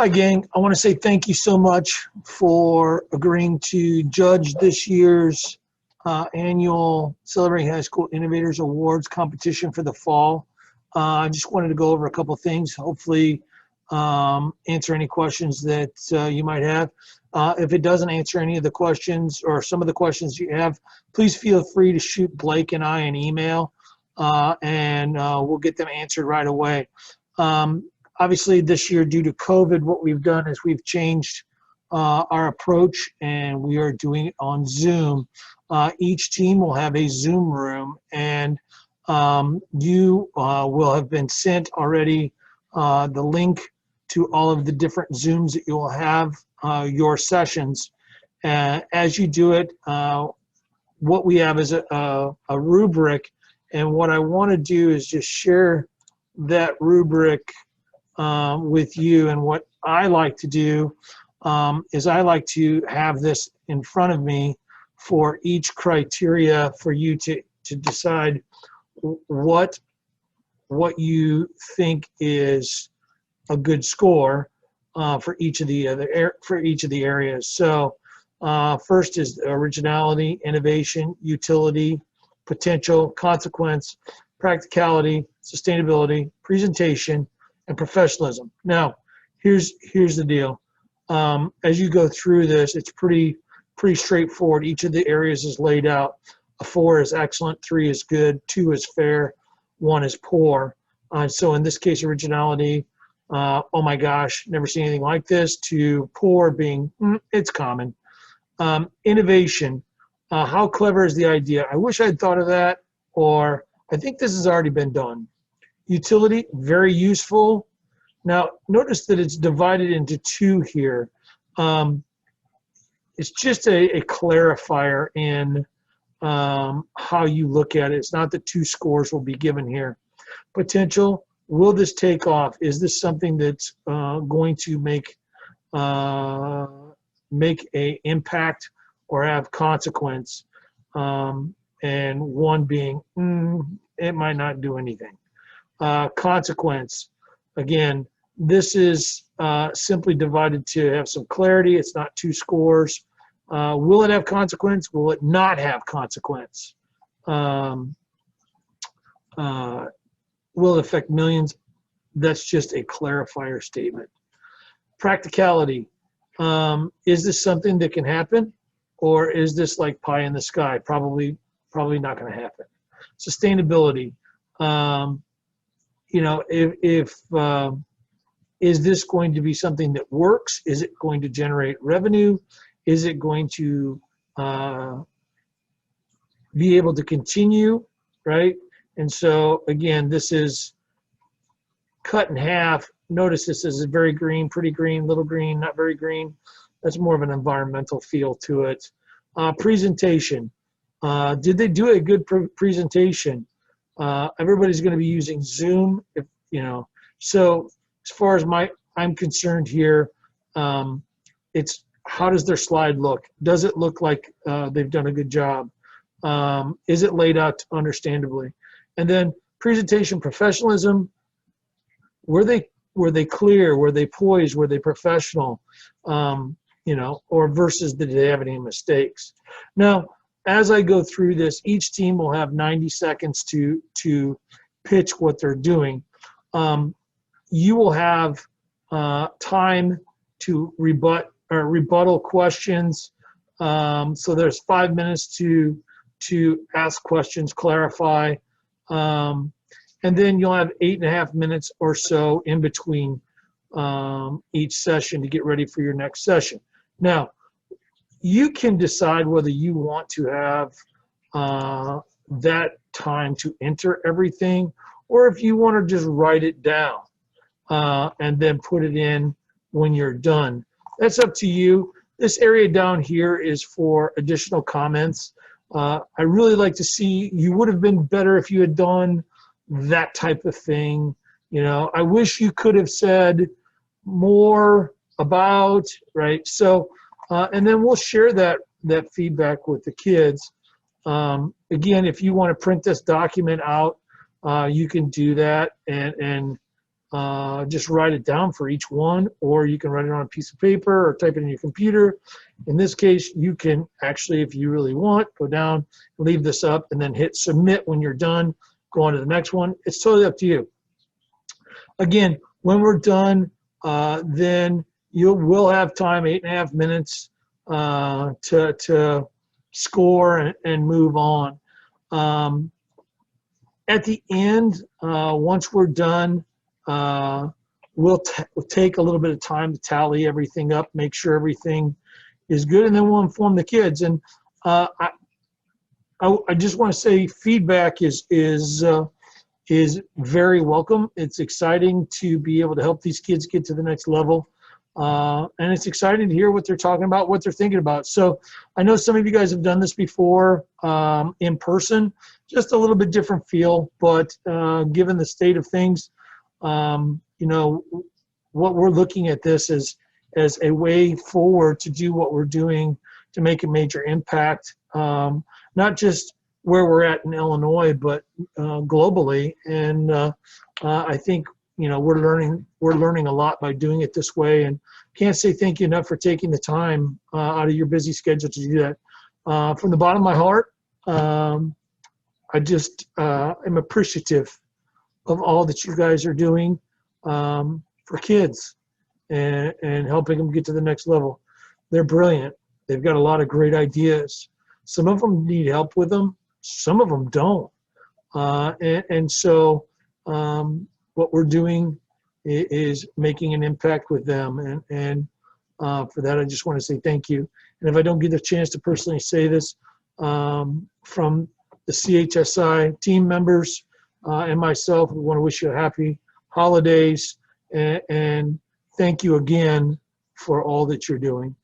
Hi, gang. I want to say thank you so much for agreeing to judge this year's annual Celebrating High School Innovators Awards competition for the fall. I just wanted to go over a couple things, hopefully answer any questions that you might have. If it doesn't answer any of the questions or some of the questions you have, please feel free to shoot Blake and I an email, and we'll get them answered right away. Obviously, this year, due to COVID, what we've done is we've changed our approach, and we are doing it on Zoom. Each team will have a Zoom room, and you will have been sent already the link to all of the different Zooms that you will have your sessions. As you do it, what we have is a rubric, and what I want to do is just share that rubric with you. And what I like to do is I like to have this in front of me for each criteria for you to decide what you think is a good score for each of the areas. So first is originality, innovation, utility, potential, consequence, practicality, sustainability, presentation, and professionalism. Now, here's the deal. As you go through this, it's pretty straightforward. Each of the areas is laid out. A 4 is excellent, 3 is good, 2 is fair, 1 is poor. So in this case, originality, oh my gosh, never seen anything like this, to poor being, it's common. Innovation, how clever is the idea? I wish I'd thought of that, or I think this has already been done. Utility, very useful. Now, notice that it's divided into 2 here. It's just a clarifier in how you look at it. It's not that 2 scores will be given here. Potential, will this take off? Is this something that's going to make a impact or have consequence? And 1 being, it might not do anything. Consequence, again, this is simply divided to have some clarity. It's not 2 scores. Will it have consequence? Will it not have consequence? Will it affect millions? That's just a clarifier statement. Practicality, is this something that can happen, or is this like pie in the sky? Probably not going to happen. Sustainability, you know, if is this going to be something that works? Is it going to generate revenue? Is it going to be able to continue, right? And so again, this is cut in half. Notice this is a very green, pretty green, little green, not very green. That's more of an environmental feel to it. Presentation, did they do a good presentation? Everybody's going to be using Zoom, if you know. So as far as I'm concerned here, it's how does their slide look? Does it look like they've done a good job? Is it laid out understandably? And then presentation professionalism, were they clear? Were they poised? Were they professional? You know, or versus did they have any mistakes? Now, as I go through this, each team will have 90 seconds to pitch what they're doing. You will have time to rebuttal questions. So there's 5 minutes to ask questions, clarify, and then you'll have 8.5 minutes or so in between each session to get ready for your next session. Now, you can decide whether you want to have that time to enter everything, or if you want to just write it down and then put it in when you're done. That's up to you. This area down here is for additional comments. I really like to see, you would have been better if you had done that type of thing. You know, I wish you could have said more about, right? So, and then we'll share that feedback with the kids. Again, if you want to print this document out, you can do that and just write it down for each one, or you can write it on a piece of paper or type it in your computer. In this case, you can actually, if you really want, go down, leave this up, and then hit submit when you're done. Go on to the next one. It's totally up to you. Again, when we're done, then you will have time, 8.5 minutes, to score and move on. At the end, once we're done, we'll take a little bit of time to tally everything up, make sure everything is good, and then we'll inform the kids. And I just want to say feedback is very welcome. It's exciting to be able to help these kids get to the next level. And it's exciting to hear what they're talking about, what they're thinking about. So I know some of you guys have done this before in person, just a little bit different feel, but given the state of things, you know, what we're looking at this as a way forward to do what we're doing to make a major impact, not just where we're at in Illinois, but globally. And I think, you know, we're learning a lot by doing it this way, and can't say thank you enough for taking the time out of your busy schedule to do that. From the bottom of my heart, I just am appreciative of all that you guys are doing for kids and helping them get to the next level. They're brilliant. They've got a lot of great ideas. Some of them need help with them. Some of them don't. So what we're doing is making an impact with them. And for that, I just want to say thank you. And if I don't get a chance to personally say this, from the CHSI team members and myself, we want to wish you a happy holidays and thank you again for all that you're doing.